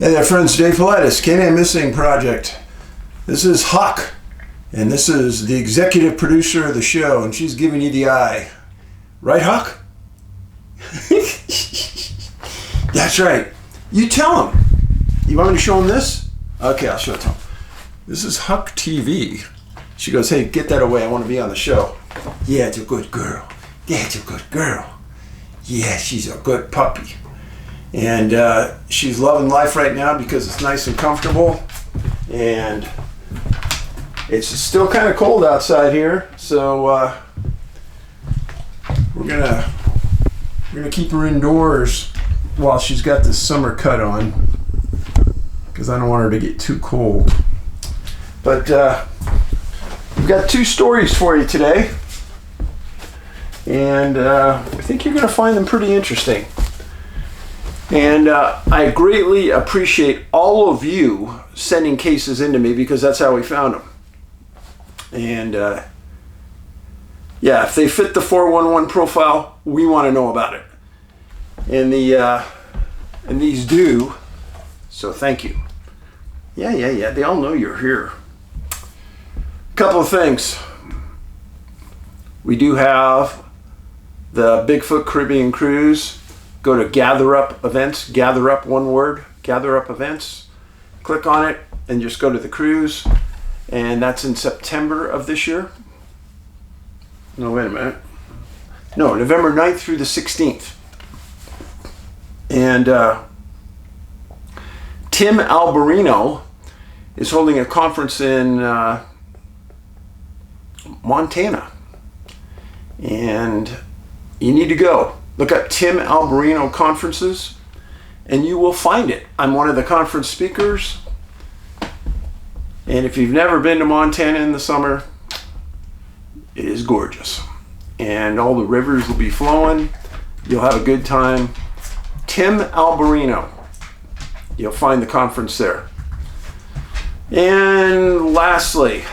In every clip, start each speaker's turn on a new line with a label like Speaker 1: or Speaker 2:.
Speaker 1: Hey there, friends. David Paulides, Canadian Missing Project. This is Huck, and this is the executive producer of the show, and she's giving you the eye. Right, Huck? That's right. You tell him. You want me to show him this? Okay, I'll show it to him. This is Huck TV. She goes, hey, get that away. I want to be on the show. Yeah, it's a good girl. Yeah, it's a good girl. Yeah, she's a good puppy. And she's loving life right now because it's nice and comfortable, and it's still kind of cold outside here, so we're gonna keep her indoors while she's got this summer cut on, because I don't want her to get too cold. But we've got two stories for you today, and I think you're gonna find them pretty interesting. And I greatly appreciate all of you sending cases into me, because that's how we found them. And yeah, if they fit the 411 profile, we want to know about it. And these do. So thank you. Yeah. They all know you're here. A couple of things. We do have the Bigfoot Caribbean Cruise. Go to Gather Up Events, Gather Up, one word, Gather Up Events. Click on it and just go to the cruise. And that's in September of this year. No, wait a minute. No, November 9th through the 16th. And Tim Alberino is holding a conference in Montana. And you need to go. Look up Tim Alberino conferences, and you will find it. I'm one of the conference speakers. And if you've never been to Montana in the summer, it is gorgeous. And all the rivers will be flowing. You'll have a good time. Tim Alberino. You'll find the conference there. And lastly,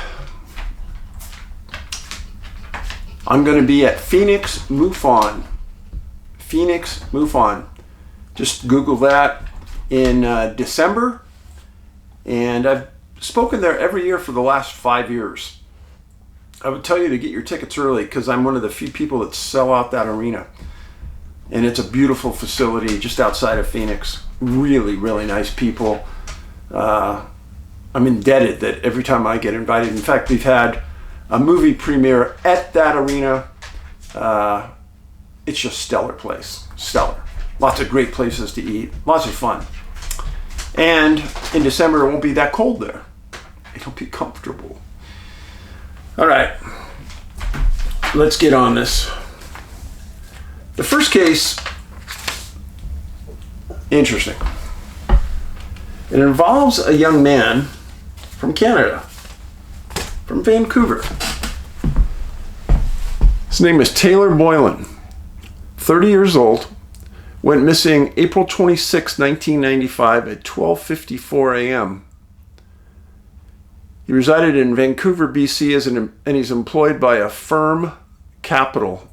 Speaker 1: I'm going to be at Phoenix MUFON. Phoenix MUFON. Just Google that in December. And I've spoken there every year for the last 5 years. I would tell you to get your tickets early, because I'm one of the few people that sell out that arena. And it's a beautiful facility just outside of Phoenix. Really, really nice people. I'm indebted that every time I get invited. In fact, we've had a movie premiere at that arena. It's just stellar place. Stellar. Lots of great places to eat. Lots of fun. And in December, it won't be that cold there. It'll be comfortable. All right. Let's get on this. The first case, interesting. It involves a young man from Canada, from Vancouver. His name is Taylor Boland. 30 years old, went missing April 26, 1995 at 12:54 a.m. He resided in Vancouver, BC, and he's employed by a firm, Capital.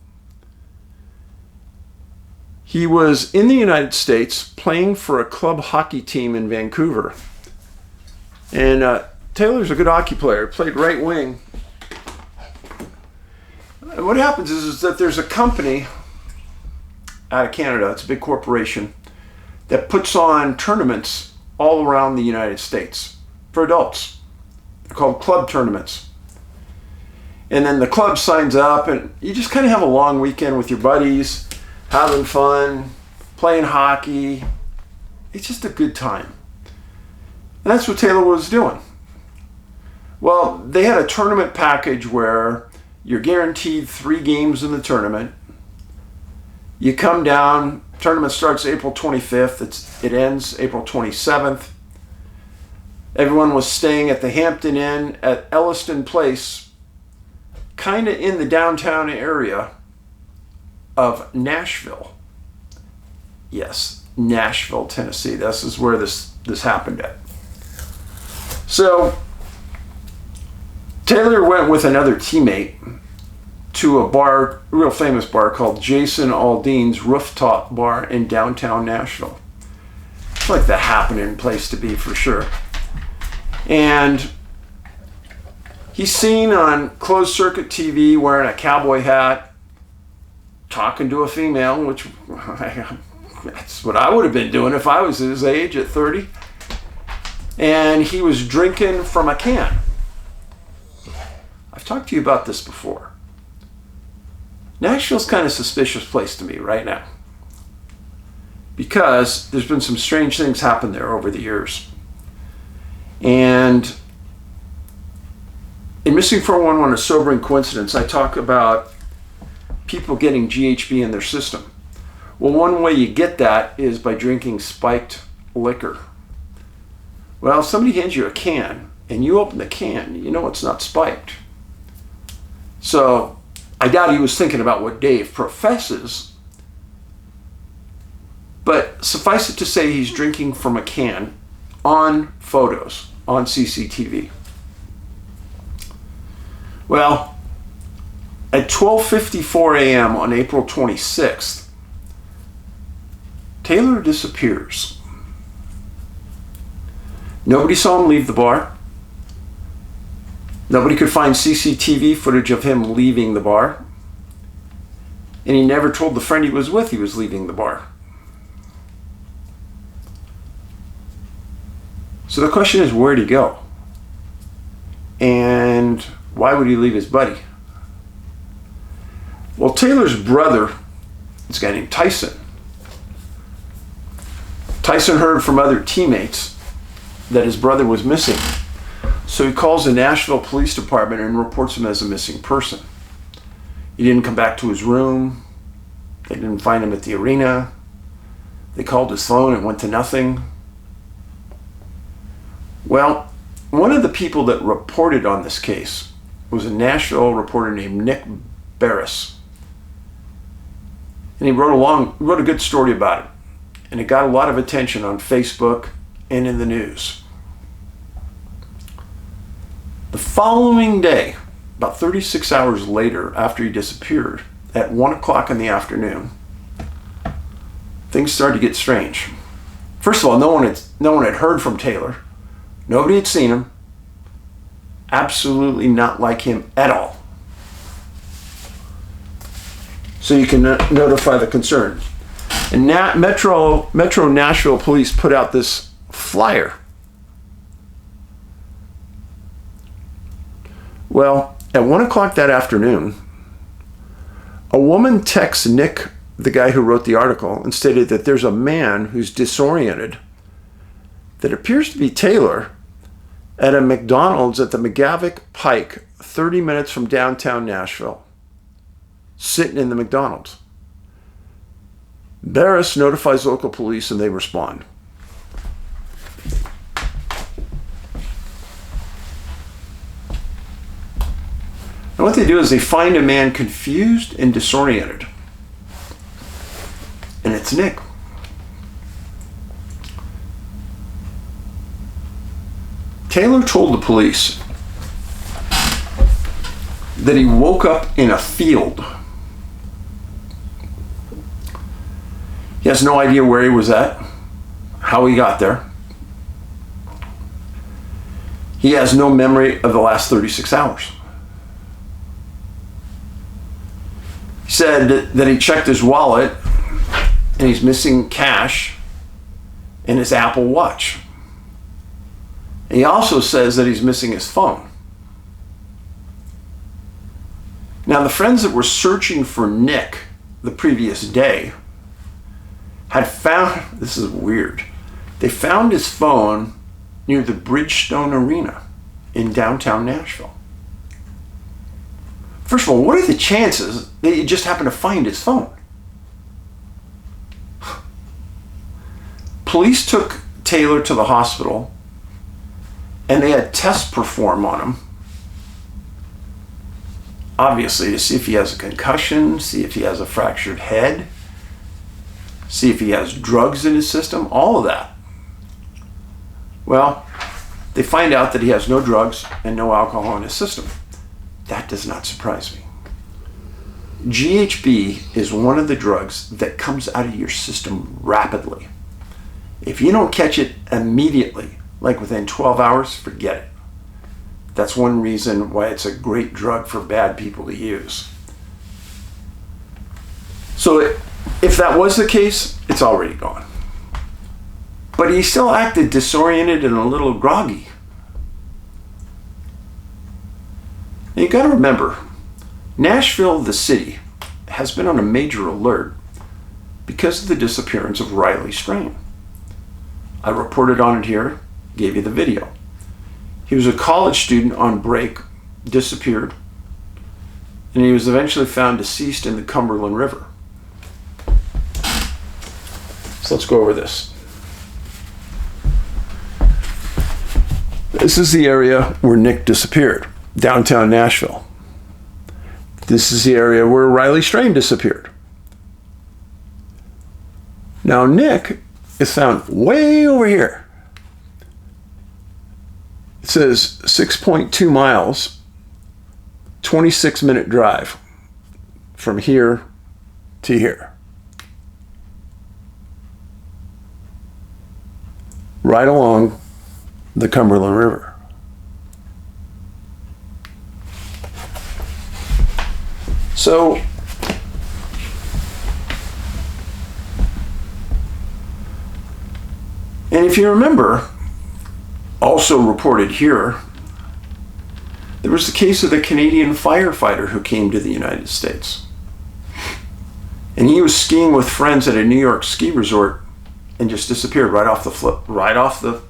Speaker 1: He was in the United States playing for a club hockey team in Vancouver. And Taylor's a good hockey player, played right wing. And what happens is that there's a company out of Canada, it's a big corporation, that puts on tournaments all around the United States for adults. They're called club tournaments. And then the club signs up, and you just kind of have a long weekend with your buddies, having fun, playing hockey. It's just a good time. And that's what Taylor was doing. Well, they had a tournament package where you're guaranteed 3 games in the tournament. You come down, tournament starts April 25th, it ends April 27th. Everyone was staying at the Hampton Inn at Elliston Place, kind of in the downtown area of Nashville. Yes, Nashville, Tennessee. This is where this happened at. So Taylor went with another teammate to a bar, a real famous bar called Jason Aldean's Rooftop Bar in downtown Nashville. It's like the happening place to be for sure. And he's seen on closed circuit TV wearing a cowboy hat, talking to a female, which that's what I would have been doing if I was his age at 30. And he was drinking from a can. I've talked to you about this before. Nashville's kind of a suspicious place to me right now, because there's been some strange things happen there over the years. And in Missing 411, A Sobering Coincidence, I talk about people getting GHB in their system. Well, one way you get that is by drinking spiked liquor. Well, if somebody hands you a can and you open the can, you know it's not spiked. So I doubt he was thinking about what Dave professes, but suffice it to say he's drinking from a can on photos, on CCTV. Well, at 12:54 a.m. on April 26th, Taylor disappears. Nobody saw him leave the bar. Nobody could find CCTV footage of him leaving the bar. And he never told the friend he was with he was leaving the bar. So the question is, where'd he go? And why would he leave his buddy? Well, Taylor's brother, this guy named Tyson. Tyson heard from other teammates that his brother was missing. So he calls the Nashville Police Department and reports him as a missing person. He didn't come back to his room. They didn't find him at the arena. They called his phone and went to nothing. Well, one of the people that reported on this case was a Nashville reporter named Nick Barris. And he wrote a good story about it. And it got a lot of attention on Facebook and in the news. The following day, about 36 hours later after he disappeared, at 1 o'clock in the afternoon, things started to get strange. First of all, no one had heard from Taylor. Nobody had seen him. Absolutely not like him at all. So you can notify the concern. And Metro Nashville Police put out this flyer. Well, at 1 o'clock that afternoon, a woman texts Nick, the guy who wrote the article, and stated that there's a man who's disoriented that appears to be Taylor at a McDonald's at the McGavick Pike, 30 minutes from downtown Nashville, sitting in the McDonald's. Barris notifies local police and they respond. And what they do is they find a man confused and disoriented. And it's Nick. Taylor told the police that he woke up in a field. He has no idea where he was at, how he got there. He has no memory of the last 36 hours. He said that he checked his wallet and he's missing cash and his Apple Watch. And he also says that he's missing his phone. Now, the friends that were searching for Nick the previous day had found, this is weird, they found his phone near the Bridgestone Arena in downtown Nashville. First of all, what are the chances that you just happen to find his phone? Police took Taylor to the hospital and they had tests performed on him, obviously to see if he has a concussion, see if he has a fractured head, see if he has drugs in his system, all of that. Well, they find out that he has no drugs and no alcohol in his system. That does not surprise me. GHB is one of the drugs that comes out of your system rapidly. If you don't catch it immediately, like within 12 hours, forget it. That's one reason why it's a great drug for bad people to use. So if that was the case, it's already gone. But he still acted disoriented and a little groggy. Now you got to remember, Nashville, the city, has been on a major alert because of the disappearance of Riley Strain. I reported on it here, gave you the video. He was a college student on break, disappeared, and he was eventually found deceased in the Cumberland River. So let's go over this. This is the area where Nick disappeared, downtown Nashville. This is the area where Riley Strain disappeared. Now Nick is found way over here. It says 6.2 miles, 26-minute drive from here to here. Right along the Cumberland River. So, and if you remember, also reported here, there was the case of the Canadian firefighter who came to the United States. And he was skiing with friends at a New York ski resort and just disappeared right off the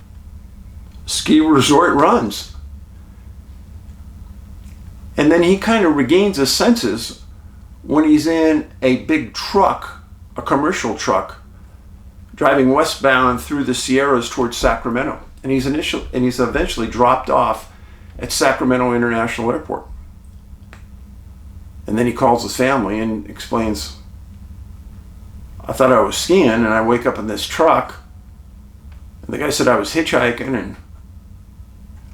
Speaker 1: ski resort runs. And then he kind of regains his senses when he's in a big truck, a commercial truck, driving westbound through the Sierras towards Sacramento. And he's eventually dropped off at Sacramento International Airport. And then he calls his family and explains, I thought I was skiing and I wake up in this truck. And the guy said I was hitchhiking and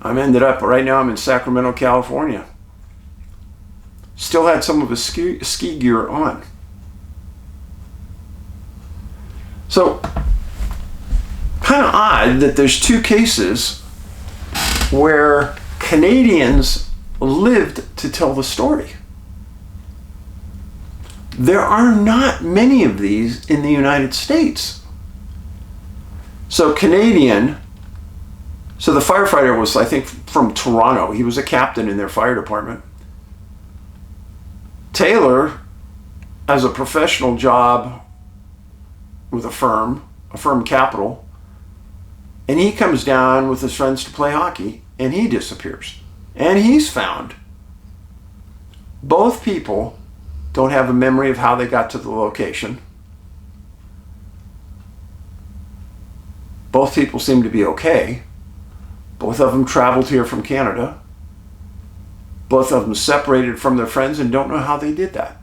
Speaker 1: right now I'm in Sacramento, California. Still had some of his ski gear on. So, kind of odd that there's two cases where Canadians lived to tell the story. There are not many of these in the United States. So the firefighter was, I think, from Toronto. He was a captain in their fire department. Taylor has a professional job with a firm capital, and he comes down with his friends to play hockey, and he disappears. And he's found. Both people don't have a memory of how they got to the location. Both people seem to be okay. Both of them traveled here from Canada. Both of them separated from their friends and don't know how they did that.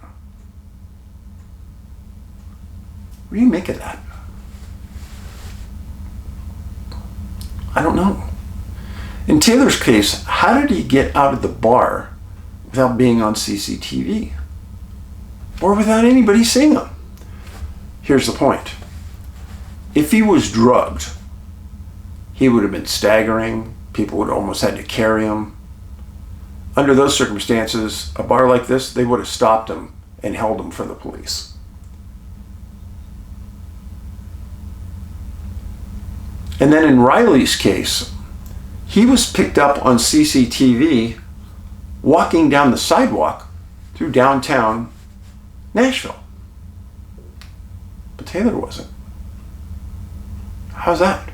Speaker 1: What do you make of that? I don't know. In Taylor's case, how did he get out of the bar without being on CCTV? Or without anybody seeing him? Here's the point. If he was drugged, he would have been staggering. People would almost had to carry him. Under those circumstances, a bar like this, they would have stopped him and held him for the police. And then in Riley's case, he was picked up on CCTV walking down the sidewalk through downtown Nashville. But Taylor wasn't. How's that?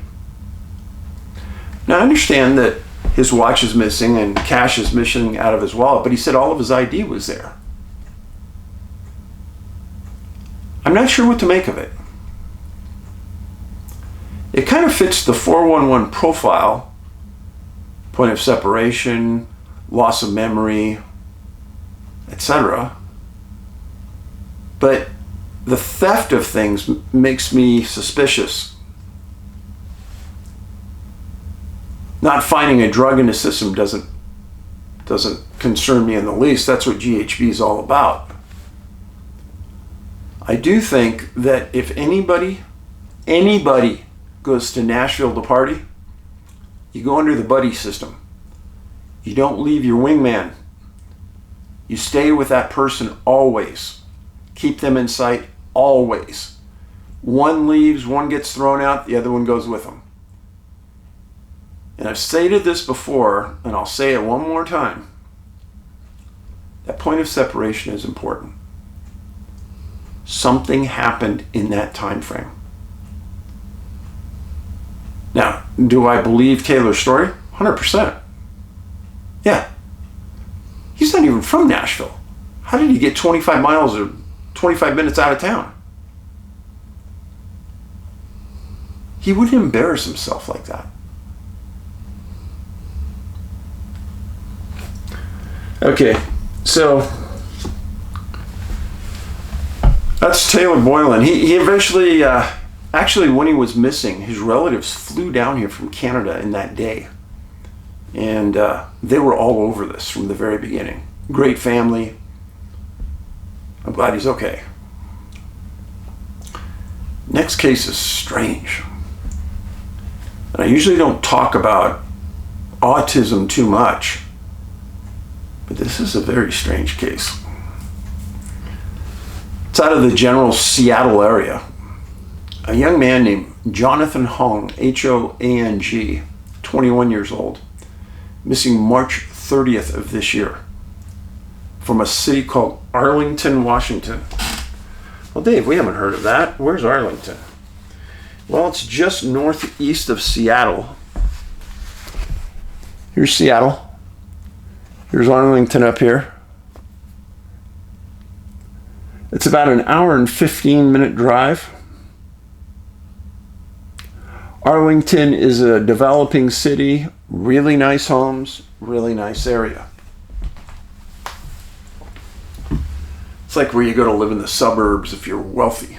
Speaker 1: Now I understand that his watch is missing and cash is missing out of his wallet, but he said all of his ID was there. I'm not sure what to make of it. It kind of fits the 411 profile, point of separation, loss of memory, etc. But the theft of things makes me suspicious. Not finding a drug in the system doesn't concern me in the least. That's what GHB is all about. I do think that if anybody goes to Nashville to party, you go under the buddy system. You don't leave your wingman. You stay with that person always. Keep them in sight always. One leaves, one gets thrown out, the other one goes with them. And I've stated this before, and I'll say it one more time. That point of separation is important. Something happened in that time frame. Now, do I believe Taylor's story? 100%. Yeah. He's not even from Nashville. How did he get 25 miles or 25 minutes out of town? He wouldn't embarrass himself like that. Okay, so that's Taylor Boland. He eventually, actually when he was missing, his relatives flew down here from Canada in that day. And they were all over this from the very beginning. Great family. I'm glad he's okay. Next case is strange. And I usually don't talk about autism too much, but this is a very strange case. It's out of the general Seattle area. A young man named Jonathan Hoang, Hoang, 21 years old, missing March 30th of this year from a city called Arlington, Washington. Well, Dave, we haven't heard of that. Where's Arlington? Well, it's just northeast of Seattle. Here's Seattle. Here's Arlington up here. It's about an hour and 15-minute drive. Arlington is a developing city, really nice homes, really nice area. It's like where you go to live in the suburbs if you're wealthy.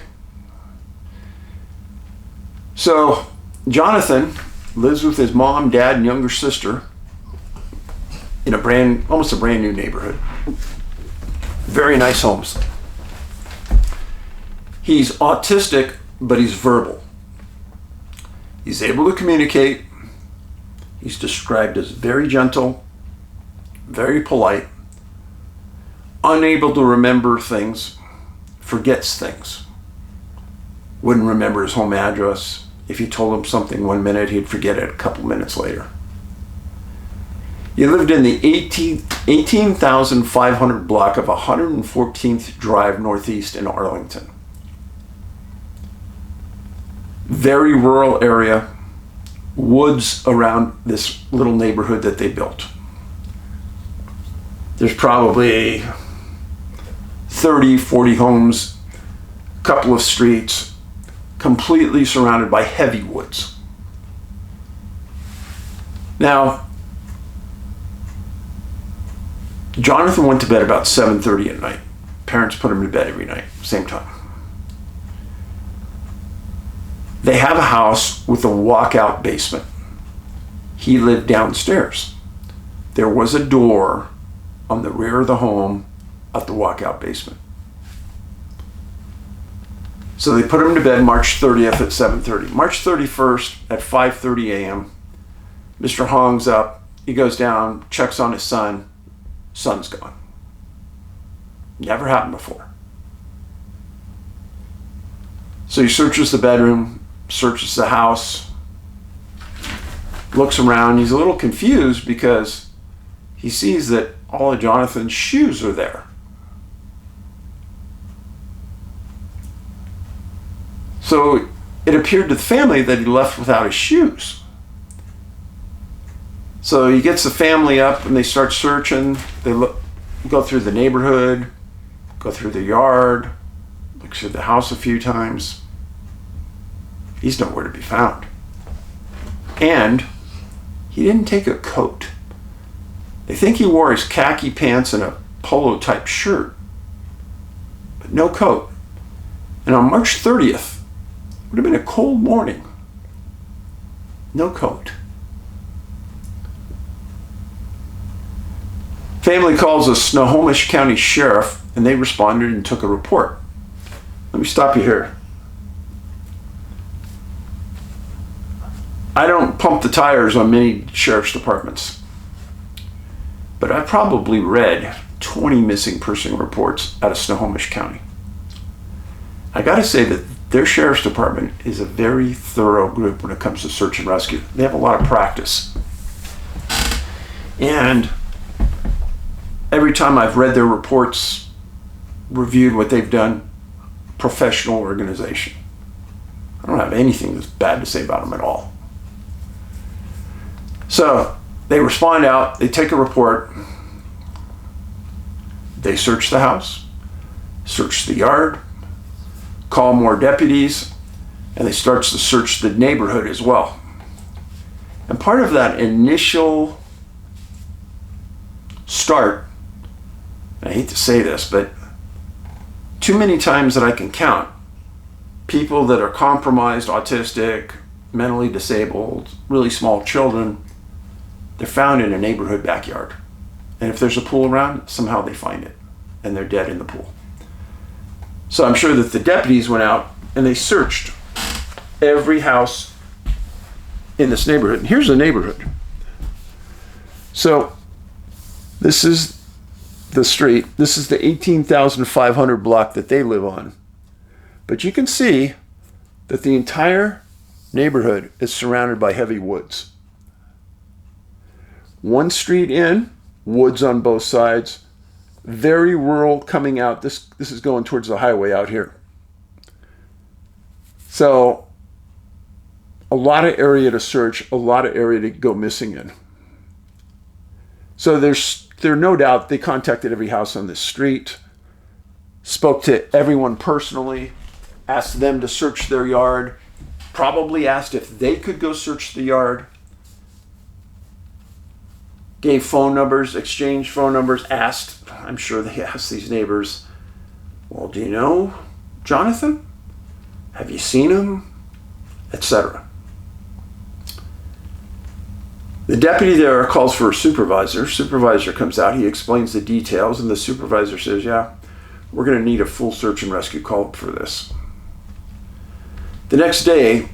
Speaker 1: So Jonathan lives with his mom, dad, and younger sister in almost a brand new neighborhood. Very nice homes. He's autistic, but he's verbal. He's able to communicate. He's described as very gentle, very polite, unable to remember things, forgets things. Wouldn't remember his home address. If you told him something 1 minute, he'd forget it a couple minutes later. He lived in the 18,500 block of 114th Drive Northeast in Arlington. Very rural area, woods around this little neighborhood that they built. There's probably 30, 40 homes, a couple of streets, completely surrounded by heavy woods. Now, Jonathan went to bed about 7:30 at night. Parents put him to bed every night, same time. They have a house with a walkout basement. He lived downstairs. There was a door on the rear of the home at the walkout basement. So they put him to bed March 30th at 7:30. March 31st at 5:30 a.m., Mr. Hoang's up. He goes down, checks on his son. Son's gone. Never happened before. So he searches the bedroom, searches the house, looks around. He's a little confused because he sees that all of Jonathan's shoes are there. So it appeared to the family that he left without his shoes. So he gets the family up and they start searching. They go through the neighborhood, go through the yard, look through the house a few times. He's nowhere to be found. And he didn't take a coat. They think he wore his khaki pants and a polo type shirt, but no coat. And on March 30th, it would have been a cold morning. No coat. Family calls the Snohomish County Sheriff, and they responded and took a report. Let me stop you here. pump the tires on many sheriff's departments. But I probably read 20 missing person reports out of Snohomish County. I got to say that their sheriff's department is a very thorough group when it comes to search and rescue. They have a lot of practice. And every time I've read their reports, reviewed what they've done, professional organization. I don't have anything that's bad to say about them at all. So they respond out, they take a report, they search the house, search the yard, call more deputies, and they start to search the neighborhood as well. And part of that initial start, I hate to say this, but too many times that I can count, people that are compromised, autistic, mentally disabled, really small children, they're found in a neighborhood backyard. And if there's a pool around, somehow they find it, and they're dead in the pool. So I'm sure that the deputies went out and they searched every house in this neighborhood. And here's the neighborhood. So this is the street. This is the 18,500 block that they live on. But you can see that the entire neighborhood is surrounded by heavy woods. One street in, woods on both sides, very rural coming out. This is going towards the highway out here. So a lot of area to search, a lot of area to go missing in. So there's no doubt they contacted every house on this street, spoke to everyone personally, asked them to search their yard, probably asked if they could go search the yard, gave phone numbers, exchanged phone numbers, asked, I'm sure they asked these neighbors, well, do you know Jonathan? Have you seen him? Etc. The deputy there calls for a supervisor. Supervisor comes out, he explains the details, and the supervisor says, yeah, we're going to need a full search and rescue call for this. The next day,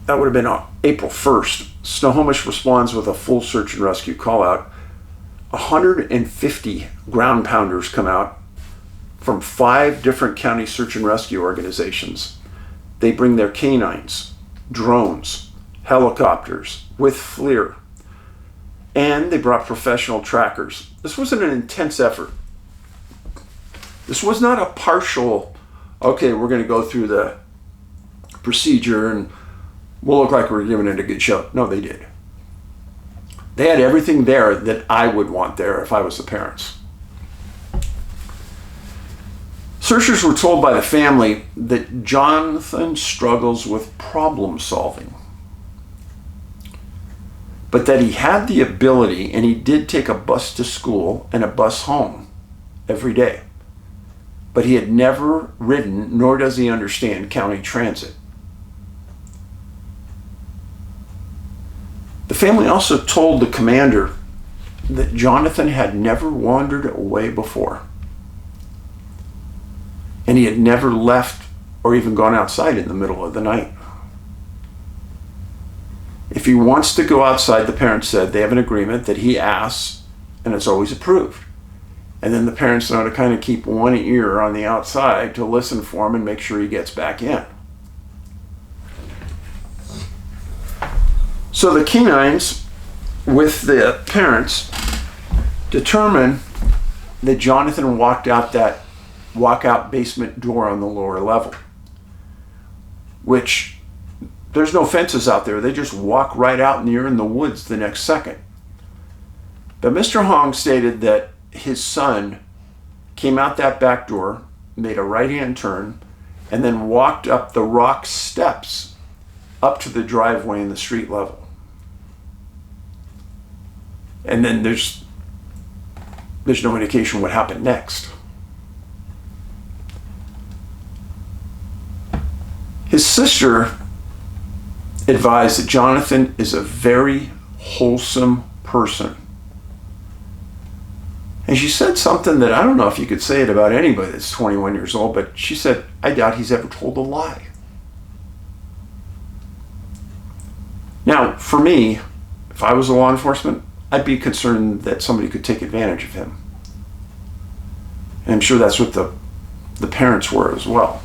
Speaker 1: that would have been on April 1st, Snohomish responds with a full search and rescue call out. 150 ground pounders come out from 5 different county search and rescue organizations. They bring their canines, drones, helicopters with FLIR, and they brought professional trackers. This wasn't an intense effort. This was not a partial, okay, we're going to go through the procedure and we'll look like we're giving it a good show. No, they did. They had everything there that I would want there if I was the parents. Searchers were told by the family that Jonathan struggles with problem solving, but that he had the ability, and he did take a bus to school and a bus home every day, but he had never ridden, nor does he understand county transit. The family also told the commander that Jonathan had never wandered away before, and he had never left or even gone outside in the middle of the night. If he wants to go outside, the parents said they have an agreement that he asks, and it's always approved. And then the parents know to kind of keep one ear on the outside to listen for him and make sure he gets back in. So the canines, with the parents, determined that Jonathan walked out that walkout basement door on the lower level, which there's no fences out there. They just walk right out and you're in the woods the next second. But Mr. Hoang stated that his son came out that back door, made a right-hand turn, and then walked up the rock steps up to the driveway in the street level. And then there's no indication what happened next. His sister advised that Jonathan is a very wholesome person. And she said something that I don't know if you could say it about anybody that's 21 years old, but she said, I doubt he's ever told a lie. Now, for me, if I was a law enforcement, I'd be concerned that somebody could take advantage of him. And I'm sure that's what the parents were as well.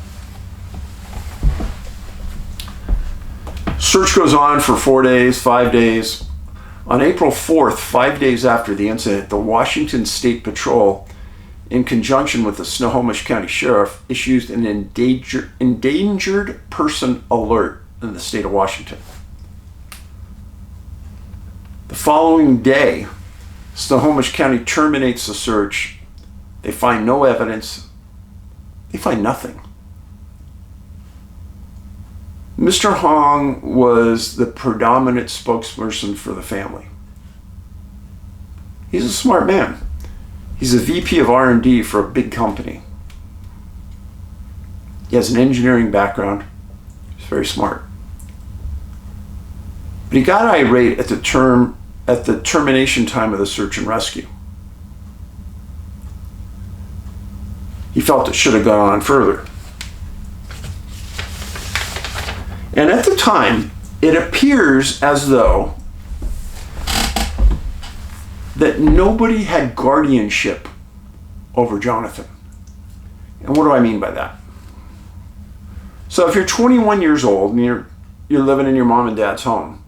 Speaker 1: Search goes on for 4 days, 5 days. On April 4th, 5 days after the incident, the Washington State Patrol, in conjunction with the Snohomish County Sheriff, issues an endangered person alert in the state of Washington. The following day, Snohomish County terminates the search. They find no evidence. They find nothing. Mr. Hoang was the predominant spokesperson for the family. He's a smart man. He's a VP of R&D for a big company. He has an engineering background. He's very smart. But he got irate at the termination time of the search and rescue. He felt it should have gone on further. And at the time, it appears as though that nobody had guardianship over Jonathan. And what do I mean by that? So if you're 21 years old and you're living in your mom and dad's home,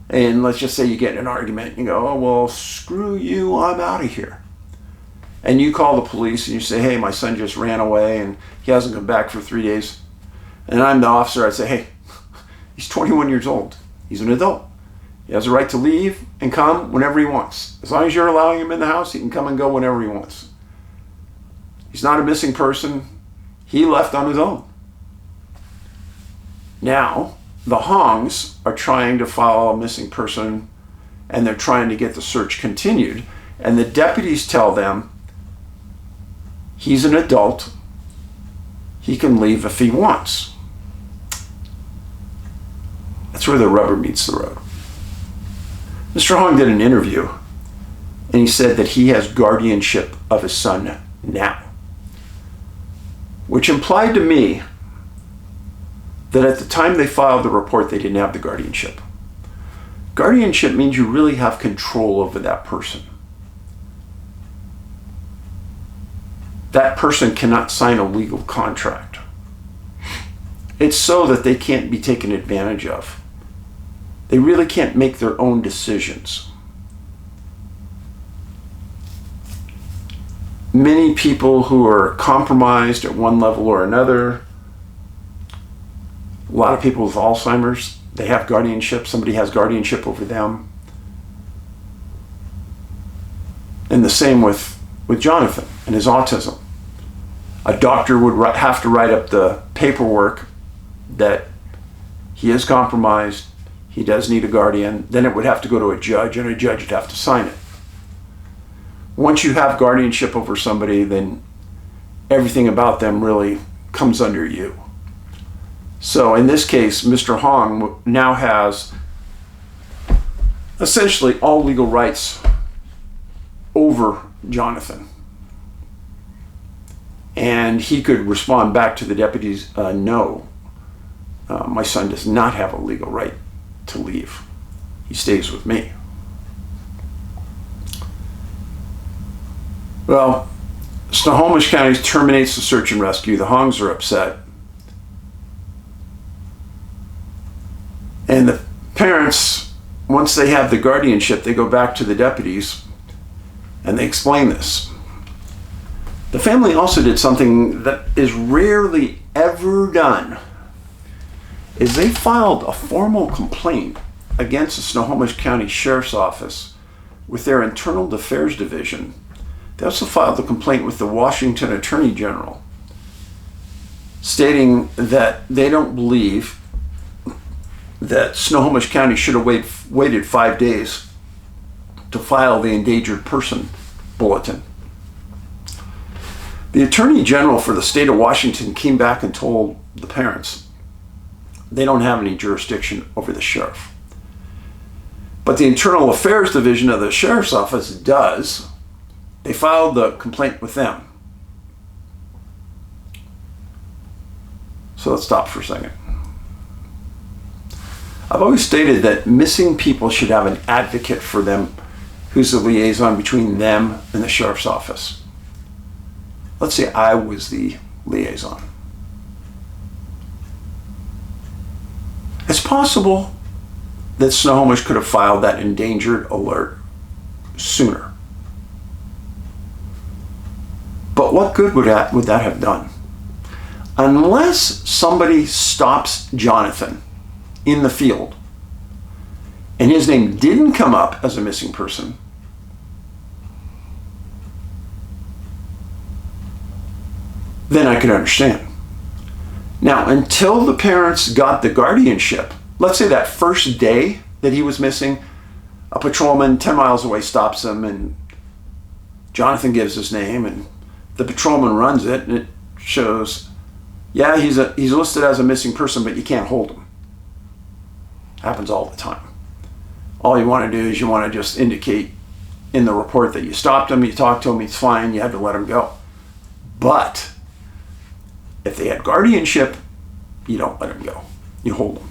Speaker 1: and let's just say you get in an argument, and you go, oh, well, screw you, I'm out of here. And you call the police and you say, hey, my son just ran away and he hasn't come back for 3 days. And I'm the officer, I'd say, hey, he's 21 years old. He's an adult. He has a right to leave and come whenever he wants. As long as you're allowing him in the house, he can come and go whenever he wants. He's not a missing person. He left on his own. Now, the Hoangs are trying to file a missing person, and they're trying to get the search continued. And the deputies tell them, he's an adult. He can leave if he wants. That's where the rubber meets the road. Mr. Hoang did an interview, and he said that he has guardianship of his son now, which implied to me that at the time they filed the report, they didn't have the guardianship. Guardianship means you really have control over that person. That person cannot sign a legal contract. It's so that they can't be taken advantage of. They really can't make their own decisions. Many people who are compromised at one level or another, a lot of people with Alzheimer's, they have guardianship. Somebody has guardianship over them. And the same with Jonathan and his autism. A doctor would have to write up the paperwork that he is compromised, he does need a guardian, then it would have to go to a judge, and a judge would have to sign it. Once you have guardianship over somebody, then everything about them really comes under you. So in this case, Mr. Hoang now has essentially all legal rights over Jonathan. And he could respond back to the deputies, no, my son does not have a legal right to leave. He stays with me. Well, Snohomish County terminates the search and rescue. The Hoangs are upset. And the parents, once they have the guardianship, they go back to the deputies and they explain this. The family also did something that is rarely ever done, is they filed a formal complaint against the Snohomish County Sheriff's Office with their Internal Affairs Division. They also filed a complaint with the Washington Attorney General, stating that they don't believe that Snohomish County should have waited 5 days to file the endangered person bulletin. The Attorney General for the state of Washington came back and told the parents they don't have any jurisdiction over the sheriff. But the Internal Affairs Division of the Sheriff's Office does. They filed the complaint with them. So let's stop for a second. I've always stated that missing people should have an advocate for them who's the liaison between them and the sheriff's office. Let's say I was the liaison. It's possible that Snohomish could have filed that endangered alert sooner. But what good would that have done? Unless somebody stops Jonathan in the field and his name didn't come up as a missing person, then I could understand. Now, until the parents got the guardianship, let's say that first day that he was missing, a patrolman 10 miles away stops him and Jonathan gives his name and the patrolman runs it and it shows, yeah, he's listed as a missing person, but you can't hold him. Happens all the time. All you want to do is you want to just indicate in the report that you stopped him, you talked to him, he's fine, you had to let him go. But if they had guardianship, you don't let him go. You hold him.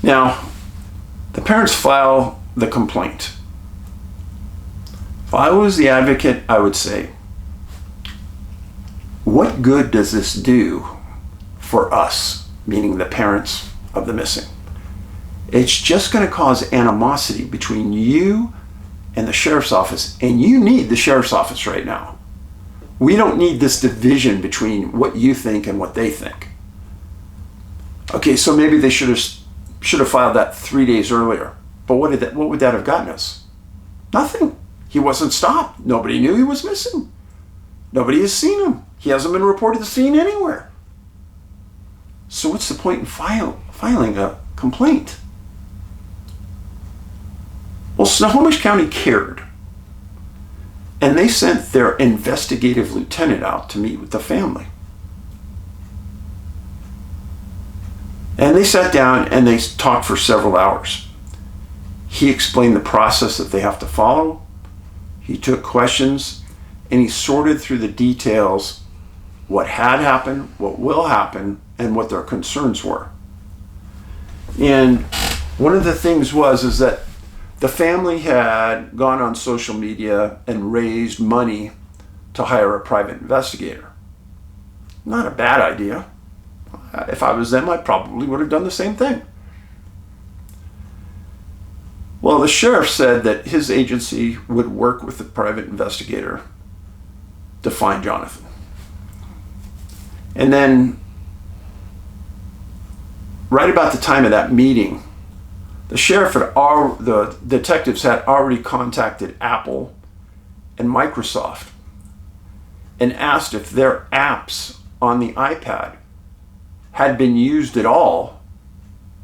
Speaker 1: Now, the parents file the complaint. If I was the advocate, I would say, what good does this do for us, meaning the parents of the missing? It's just going to cause animosity between you and the sheriff's office, and you need the sheriff's office right now. We don't need this division between what you think and what they think. Okay, so maybe they should have filed that 3 days earlier. But what would that have gotten us? Nothing. He wasn't stopped. Nobody knew he was missing. Nobody has seen him. He hasn't been reported to seen anywhere. So what's the point in filing a complaint? Well, Snohomish County cared. And they sent their investigative lieutenant out to meet with the family. And they sat down and they talked for several hours. He explained the process that they have to follow. He took questions and he sorted through the details, what had happened, what will happen, and what their concerns were. And one of the things is that the family had gone on social media and raised money to hire a private investigator. Not a bad idea. If I was them, I probably would have done the same thing. Well, the sheriff said that his agency would work with the private investigator to find Jonathan. And then, right about the time of that meeting, the detectives had already contacted Apple and Microsoft and asked if their apps on the iPad had been used at all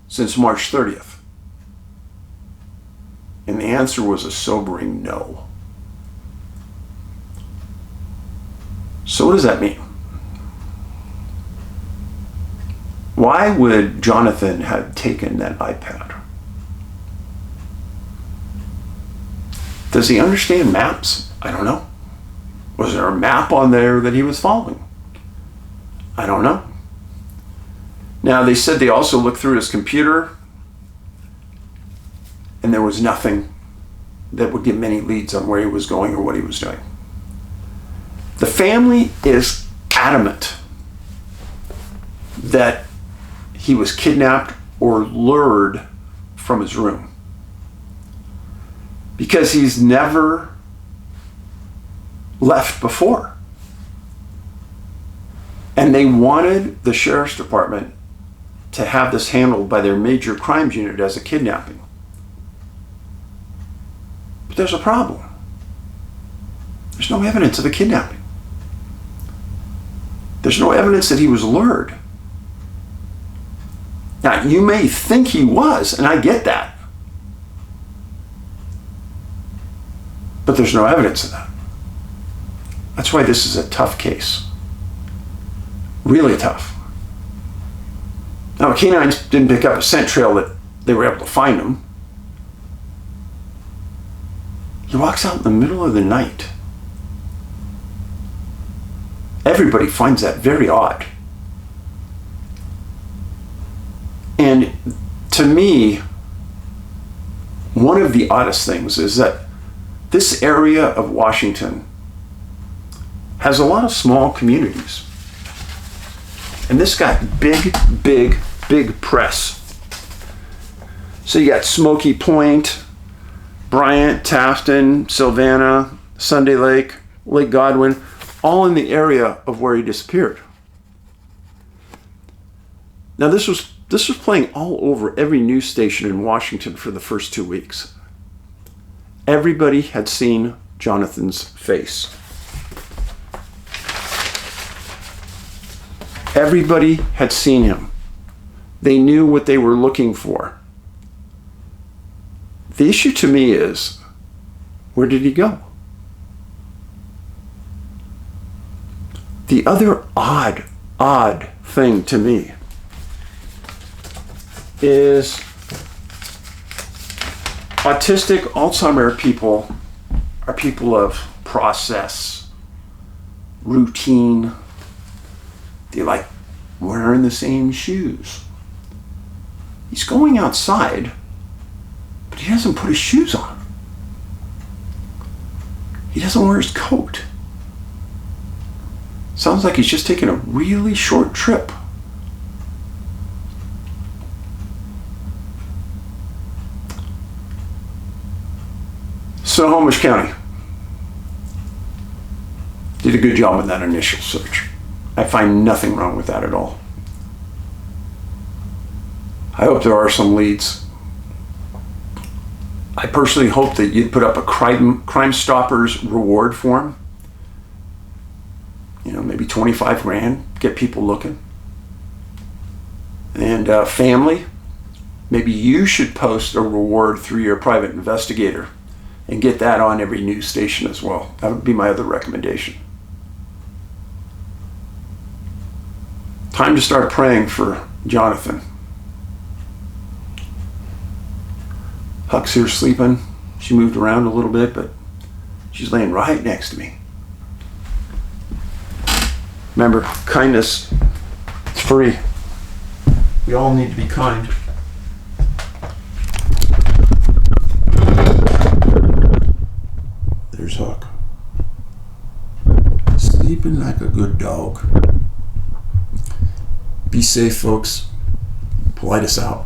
Speaker 1: since March 30th. And the answer was a sobering no. So what does that mean? Why would Jonathan have taken that iPad? Does he understand maps? I don't know. Was there a map on there that he was following? I don't know. Now, they said they also looked through his computer and there was nothing that would give many leads on where he was going or what he was doing. The family is adamant that he was kidnapped or lured from his room because he's never left before. And they wanted the sheriff's department to have this handled by their major crimes unit as a kidnapping. But there's a problem. There's no evidence of a kidnapping. There's no evidence that he was lured. Now, you may think he was, and I get that. But there's no evidence of that. That's why this is a tough case. Really tough. Now, canines didn't pick up a scent trail that they were able to find him. He walks out in the middle of the night. Everybody finds that very odd. And To me, one of the oddest things is that this area of Washington has a lot of small communities. And this got big press. So you got Smoky Point, Bryant, Tafton, Savannah, Sunday Lake, Lake Godwin, all in the area of where he disappeared. Now this was playing all over every news station in Washington for the first 2 weeks. Everybody had seen Jonathan's face. Everybody had seen him. They knew what they were looking for. The issue to me is, where did he go? The other odd thing to me is autistic Alzheimer people are people of process, routine. They like wearing the same shoes. He's going outside, but he doesn't put his shoes on. He doesn't wear his coat. Sounds like he's just taking a really short trip. Snohomish County did a good job with that initial search. I find nothing wrong with that at all. I hope there are some leads. I personally hope that you'd put up a Crime Stoppers reward form. You know, maybe 25 grand, get people looking. And family, maybe you should post a reward through your private investigator and get that on every news station as well. That would be my other recommendation. Time to start praying for Jonathan. Huck's here sleeping. She moved around a little bit, but she's laying right next to me. Remember, kindness is free. We all need to be kind. There's Huck. Sleeping like a good dog. Be safe, folks. Paulides out.